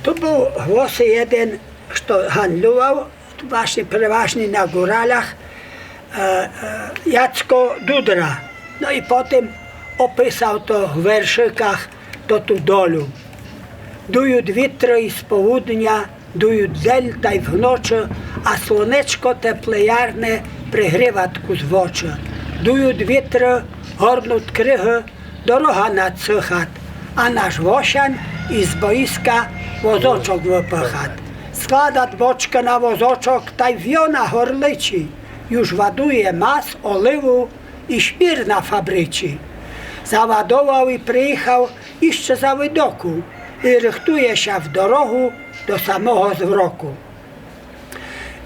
Tu był głos jeden, kto handlował, właśnie przeważnie na góralach, Jacko Dudra. No i potem opisał to w werszykach do tu dolu. Duють вітри із południa, дують дзель та й вночі, а сонечко тепле ярне пригріва з в очі. Дують вітри, горнуть криги, дорога надсихат, а наш Вошан із боїска возочок випихат. Складать бочки на возочок та й в'йона горличі, już ładuje mas, oliwu i szpir na fabryci. Załadował i przyjechał jeszcze za widoku i rychtuje się w dorogu do samego zwroku.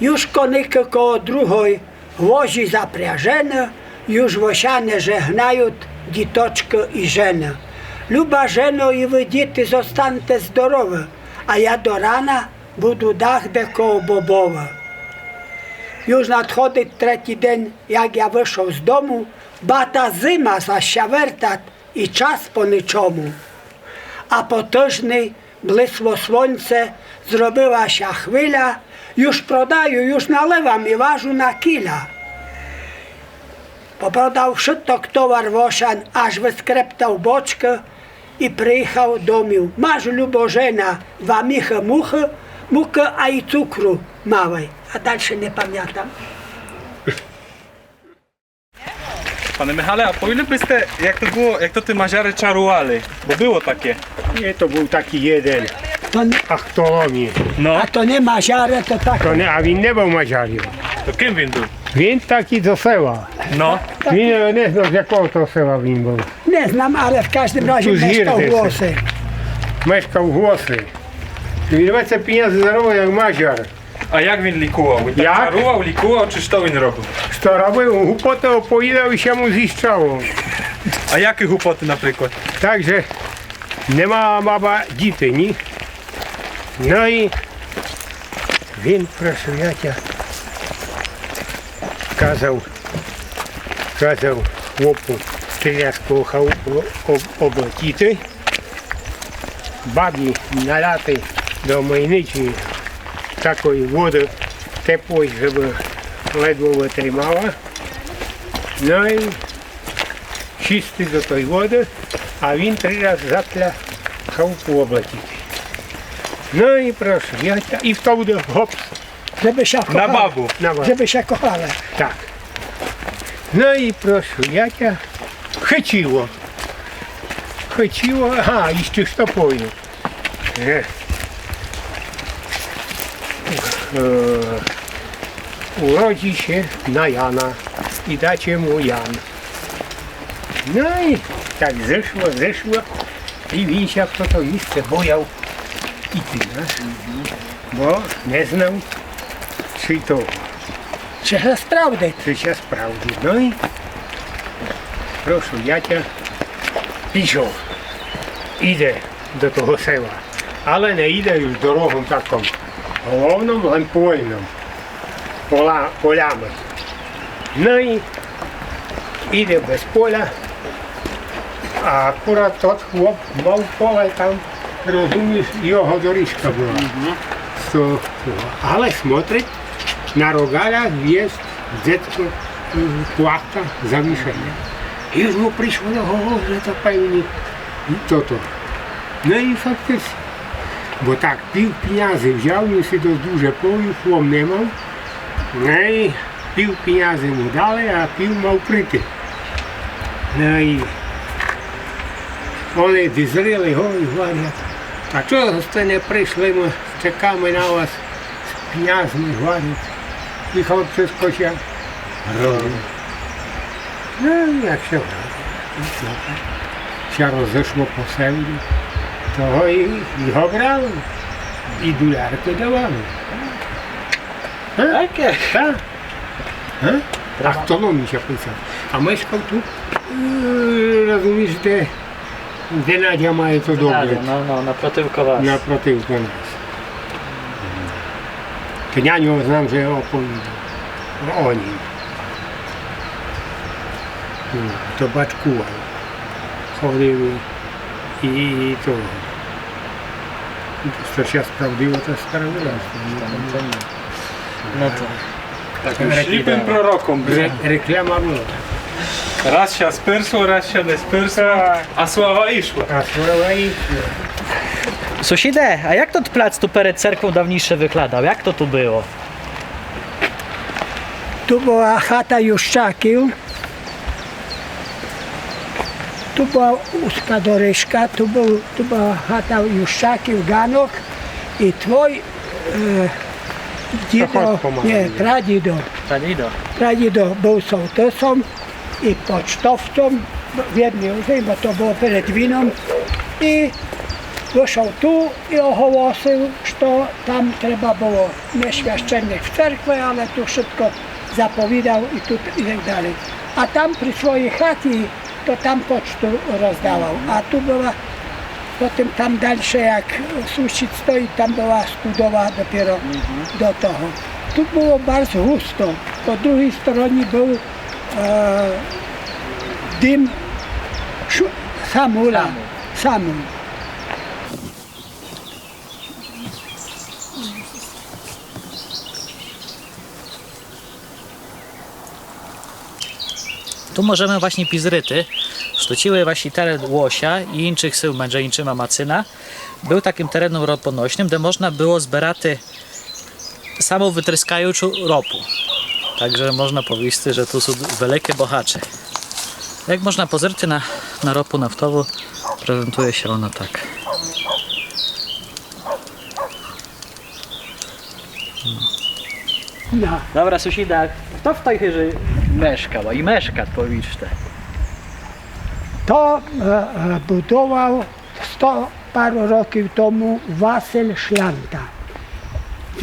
Już konyki koło drugiej wozi zaprяжene, już wosiane żegnają ditoczki i żeny. Luba żeno i wy dzieci zostanete zdrowe, a ja do rana budu dachde koło bobowe. Już nadchodzi trzeci dzień, jak ja wyszedł z domu, bata zima zasiawertat i czas po niczemu. A po tyżni błysło słońce, zrobiła się chwila, już prodaję, już nalewam i ważu na kila. Poprodał wszystko towar Woszan, aż wyskreptał boczkę i przyjechał do mnie. Masz Lubożena, wamichy muchy, muki, a i cukru małej. A dalsze nie pamiętam. Panie Michale, a po ile byste, jak to było, jak to te maziary czarowali? Bo było takie. Nie, to był taki jeden, To nie, Achtolomi. No, a to nie maziare, to tak. To nie, a він не був мажарів. to kim він був? Він такий до села. No, Він не знав, з якого то села він був. Nie znam, ale w każdym razie Tu z mieszkał Hirdy głosy. Мешкав в Госи. Він рветься піняти здоровий, як мажар. a jak він лікував? Він так Jak? чарував, лікував, чи що він робив? Що робив? Гупоти опоїдав і ще му зіщало. A jakie głupoty na przykład? Так же нема баба діти, ні? Ну і він про святя казав хлопу стрілянського халупу облетіти, бабі наляти до майничі такої води теплої, щоб ледве витримала. Ну і чисти до тої води, а він 3 рази запля халупу облетіти. Ну і про святя, і в то буде гопс. Żeby się Na kochali. babu. На вас. Żeby się kochali. Так. Ну і про святя хотіло. Хотіло, ага, і з чистопою. Уродище на Яна і даче йому Ян. Ну і так зайшло, і він ще в то місце бояв іти, бо не знав, чи то. Czy się sprawdzi? Це ще справді. Ну і прошу, я тя пішов. Іде до того села. Але не йде już дорогом таком головним лампойном. Полями. Ну і іде без поля. А акурат тот хлоп мав поле там, розумієш, його доріжка була. Але смотрить, na rogalach jest dziecko płachta zawieszenia. I już mu przyszło do głowy, że to pewnie to. No i faktycznie, bo tak pił pieniędzy wziął, mi się do duże poju, chłom nie miał. No i pił pieniędzy mu dalej, a pił miał kryty. No i oni dyzryli go i говорять, a czego ste nie przyszli, my czekamy na was z pieniędzmi, говорять. I chłopcy skocia robił. No i jak się się rozeszło po sędzi, to i go brały. I dularkę dawały. Jakie? Tak. A kto no mi się pisał? A mieszkał tu, rozumiesz, gdzie Nadia ma to dobre. No, naprzeciwko was. Naprzeciwko nas. Nianiu znam, że opowiedział o nim. To baczkuła. Chodziły i to. Co się sprawdziło, to sprawdziło. No to. Таким сліпим пророком. Reklama była. Раз się sperso, raz się nie sperso, a sława išła. A słowa i... Sąsiedzie, a jak to plac tu przed cerkвą dawniejszy wyglądał? Jak to tu było? Tu była chata Juszczakів, tu była узка доріжка, tu była chata Juszczakів, Ganok i twój dzido, nie, pradzido był sołtysem i pocztowcą w jednej ulicy, bo to było przed winą i wyszedł tu i ogłosił, że tam trzeba było nie święczennych w cerkwie, ale tu wszystko zapowiadał i tak dalej. A tam przy swojej chacie to tam pocztę rozdawał, a tu była potem tam dalsze jak sąsiad stoi, tam była studowa dopiero do tego. Tu było bardzo gusto, po drugiej stronie był dym Samula. Samul. Tu możemy właśnie pizryty, sztociły właśnie teren Łosia i innych sył mędrzejniczyma Macyna. Był takim terenem roponośnym, gdzie można było zbierać samą wytryskajuczą ropu. Także można powiedzieć, że tu są wielkie bohacze. Jak można pozerty na ropu naftową, prezentuje się ona tak. No. Dobra, sąsiada, kto w tej chwili mieszkał i mieszka, powiedzcie? To budował 100 paru roków temu Wasyl Szlanta.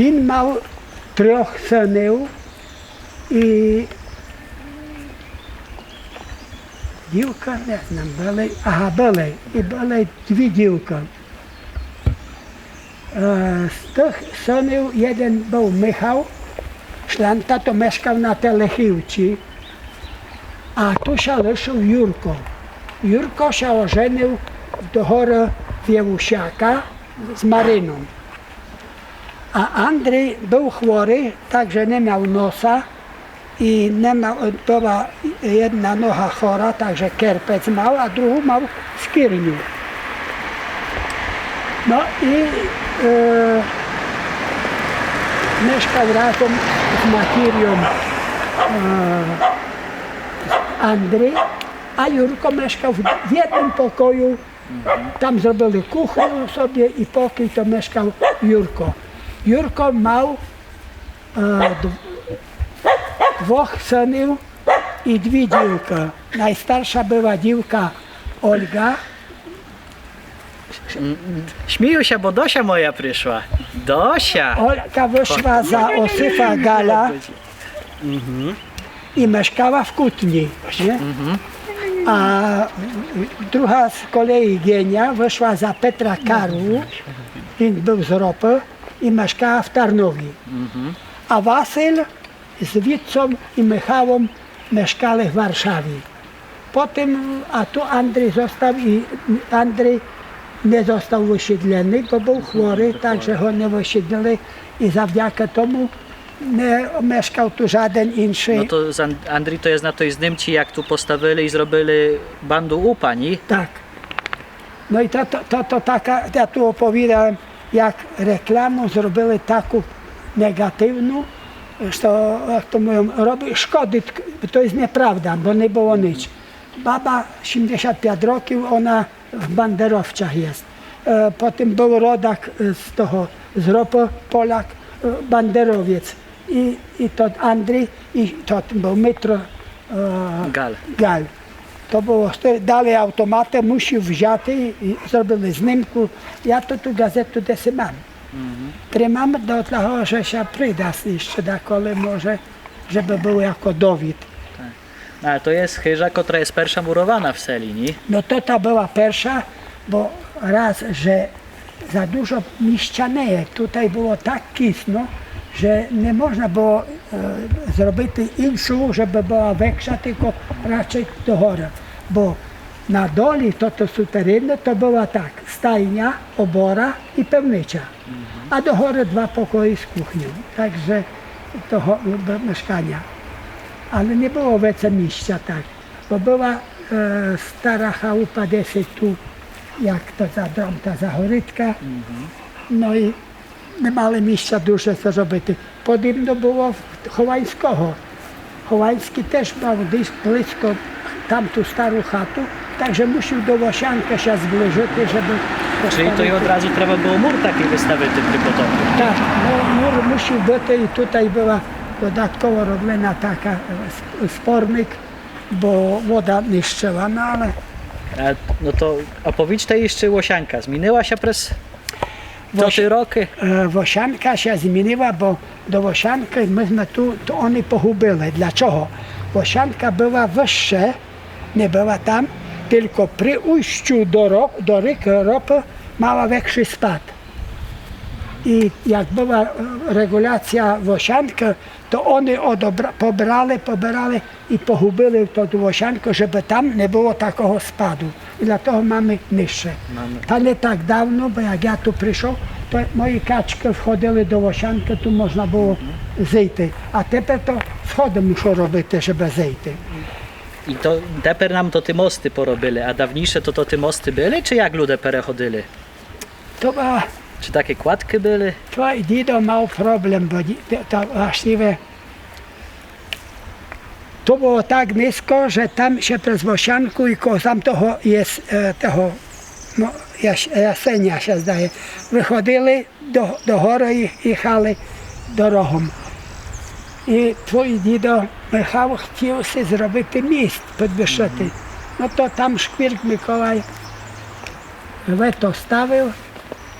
On miał 3 synów i dziewka, nie znam, były 2 dziewki. Z tych synów jeden był Michał Szlanta, to mieszkał na Telechiwci, a tu się leszył Jurko. Jurko się ożenił do góry Wiełusiaka z Maryną. A Andrzej był chory, także nie miał nosa i nie miał, była jedna noga chora, także kerpec miał, a drugą miał skierniu. No i mieszkał razem z Matirią Andrzej, a Jurko mieszkał w jednym pokoju. Tam zrobili kuchnię sobie i pokój, to mieszkał Jurko. Jurko miał 2 synów i 2 dziewki. Najstarsza była dziewka Olga. Śmieją się, bo Dosia moja przyszła. Dosia! Olga wyszła za Osyfa Gala i mieszkała w Kutni. Nie? A druga z kolei Gienia wyszła za Petra Karłu, on był z Ropy i mieszkała w Tarnowie. A Wasyl z Witcą i Michałem mieszkali w Warszawie. Potem, a tu Andrzej został i Andrzej nie został wysiedlony, bo był chory, także go nie wysiedlili i zawdzięki temu nie mieszkał tu żaden inny. No to Andrzej to jest na tej zdjęci, jak tu postawili i zrobili bandu u pani. Tak. No i to taka, ja tu opowiadałem, jak reklamę zrobili taką negatywną, że jak to mówią, robi szkody, to jest nieprawda, bo nie było nic. Baba 75 roków, ona w Banderowciach jest. Potem był rodak z Ropy, Polak, Banderowiec. I to Andrzej, i to był metro Gal. To było, dali automatę, musi wziąć i zrobili znimku. Ja to tu gazetę desy mam. Trzymam do tego, że się przyda jeszcze dakole może, żeby był jako dowód. No, ale to jest chyża, która jest pierwsza murowana w seli, nie? No to ta była pierwsza, bo raz, że za dużo mieszczanejek, tutaj było tak kisno, że nie można było zrobić inszą, żeby była większa, tylko raczej do góry. Bo Na doli to suterenne to była tak, stajnia, obora i pełnycia. A do góry 2 pokoje z kuchnią. Także to mieszkania. Ale nie było więcej miejsca tak, bo była stara chałupa desy tu, jak to za dom, ta zahorytka. No i nie mali miejsca duże co robić. Podobno było Chowańskiego. Chowański też miał blisko tamtą starą chatu, także musiał do Łosianka się zbliżyć, żeby... Czyli to i od razu trzeba było mur taki wystawić przy potoku. Tak, no, mur musiał być i tutaj była dodatkowo robiona taka spornik, bo woda niszczyła, no ale... No to opowiedzcie jeszcze Łosianka. Zmieniła się przez te roki? Łosianka się zmieniła, bo do Łosianki myśmy tu, to oni pochubili. Dlaczego? Łosianka była wyższa, nie była tam, tylko przy ujściu do rzeki Ropy mała większy spad. I jak była regulacja Łosianki, to oni pobierali i pochubili to Łosiankę, żeby tam nie było takiego spadu. I dlatego mamy niższe. To nie tak dawno, bo jak ja tu przyszedł, to moje kaczki wchodziły do Łosianki, tu można było zejść. A teraz to schody muszą robić, żeby zejść. I to teraz nam to te mosty porobili, a dawniejsze to te mosty były, czy jak ludzie przechodzili? To była... Czy takie kładki były? Twój dzido miał problem, bo to właściwie to było tak nisko, że tam się przez Łosianku i koło tamtego jest tego no, Jasenia się zdaje. Wychodzili do góry i jechali drogą. I twój dzido Michał chciał sobie zrobić most podwyższyty. No to tam Szkwirk Mikołaj weto stawił.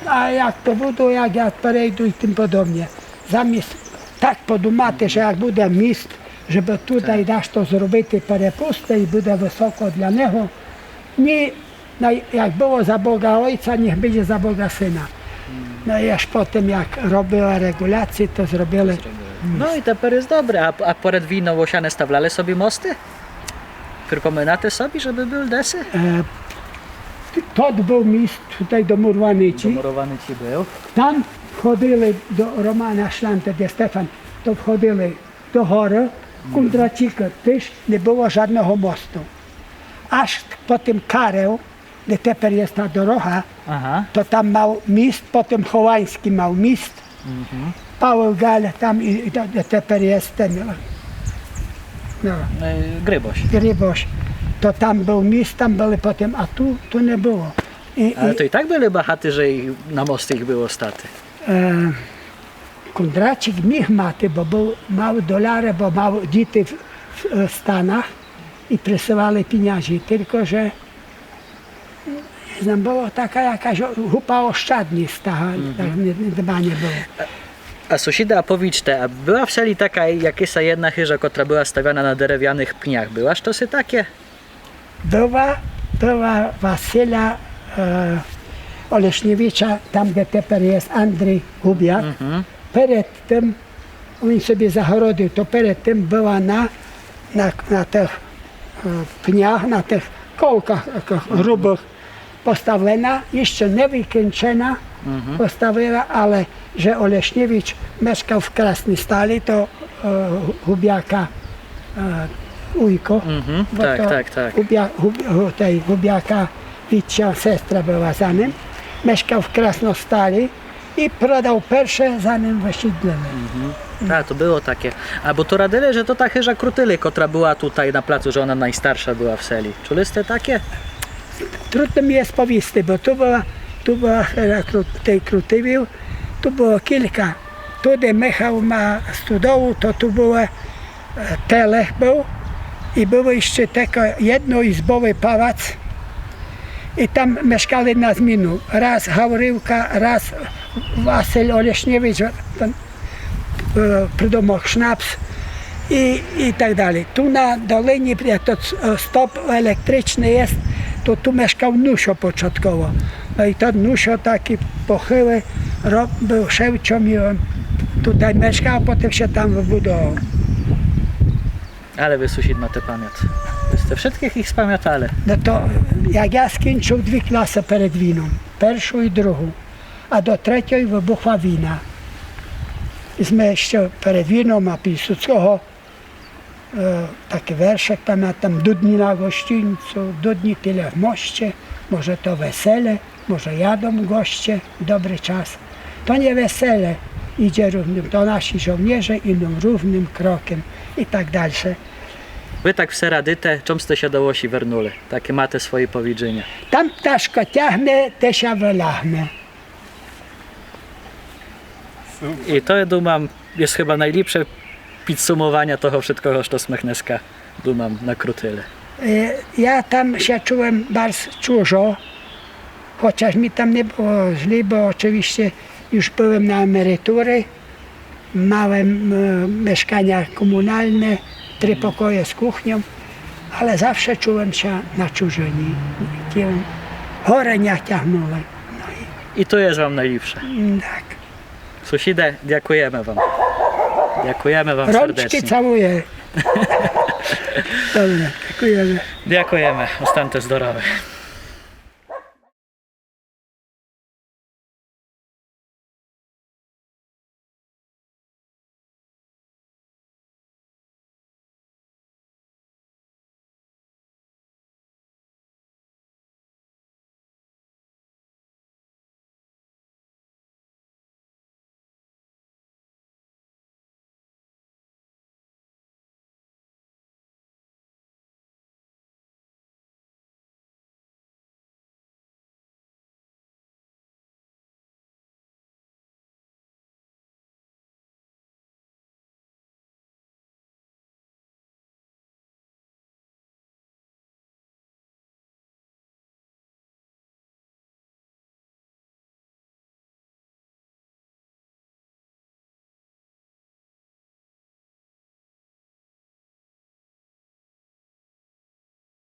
A jak to budu, jak ja przejdę i tym podobnie. Zamiast tak podumати, że jak буде mist, żeby tutaj dasz to zrobić перепусти i będzie wysoko dla niego. Nie, no, jak było za Boga Ojca, niech będzie za Boga Syna. No i aż potem jak robiła regulację, to zrobili. No i teraz jest dobre, a przed wojną Łosiane stawiali sobie mosty? Przypominacie sobie, żeby był desy? To był mist tutaj do Murwanici. Murowany ci był. Tam wchodzili do Romana Szlanta, gdzie Stefan, to wchodzili do góry, Kundracika też nie było żadnego mostu. Aż po tym Kareł, gdzie teraz jest ta droga, to tam miał mist, potem Chowański miał mist, Paweł Gal tam i teraz jest ten, no, Gryboś. To tam był mist, tam byli potem, a tu nie było. Ale to i tak byli bachaty, że na mosty ich było staty. Kundracik miał maty, bo był mały dolary, bo miał dzieci w Stanach i przysyłali pieniądze, tylko że nie znam, było taka jakaś hupa oszczędność, tak dbanie było. A sąsiada, powiedzcie, a była w sali taka jakaś jedna chyża, która była stawiana na drewnianych pniach, byłaż to się takie? Była Wasyla Oleśniewicza, tam gdzie teraz jest Andrzej Hubiak. Przed tym, on sobie zachorodził, to przed tym była na tych pniach, na tych kołkach grubych postawiona, jeszcze nie wykończona postawiona, ale że Oleśniewicz mieszkał w Krasnej Stali, to Hubiaka ujko, bo tak. Tej Hubiaka Witcia, sestra była za nim, mieszkał w Krasnostali i prodał pierwsze, zanim wysiedlili. Tak, to było takie. A bo to radyle, że to ta chyża Krutyli, która była tutaj na placu, że ona najstarsza była w seli. Czuliście takie? Trudno mi jest powiedzieć, bo tu była tej Krutywił, tu było kilka. Tu, gdzie Michał ma studował, to tu było Telech był i było jeszcze taki jednoizbowy pałac i tam mieszkali na zmianę. Raz Hałrywka, raz Wasyl Oleśniewicz, przydomok Sznaps i tak dalej. Tu na dolinie, jak to stop elektryczny jest, to tu mieszkał Nusio początkowo. No i to Nusio taki pochyły, był szewcią i on tutaj mieszkał, a potem się tam wybudował. Ale wy sąsiad ma tę pamięć. Byste wszystkich ich spamiętali. No to jak ja skończył 2 klasy przed wojną, pierwszą i drugą, a do trzeciej wybuchła wojna. Myśmy jeszcze przed wojną ma Piłsudskiego taki werszek, pamiętam, dudni na gościńcu, dudni tyle w moście, może to wesele, może jadą goście, dobry czas. To nie wesele idzie równym, to nasi żołnierze idą równym krokiem i tak dalsze. Wy tak w seradyte, czomste się do łosi wernuli. Takie macie swoje powiedzenia. Tam ptaszko ciachnie, te się wylachnie. I to, dumam, jest chyba najlepsze podsumowania toho wszystkiego, co smechneska, dumam, na krutyle. Ja tam się czułem bardzo dużo, chociaż mi tam nie było źle, bo oczywiście już byłem na emerytury, miałem mieszkania komunalne, 3 pokoje z kuchnią, ale zawsze czułem się na czużyni. Chore nie ciągnęły. I to jest wam najlepsze. Tak. Sąsiadzie, dziękujemy wam. Dziękujemy wam Rączki serdecznie. całuję. Dobra, dziękujemy. Dziękujemy. Ostańcie zdrowe.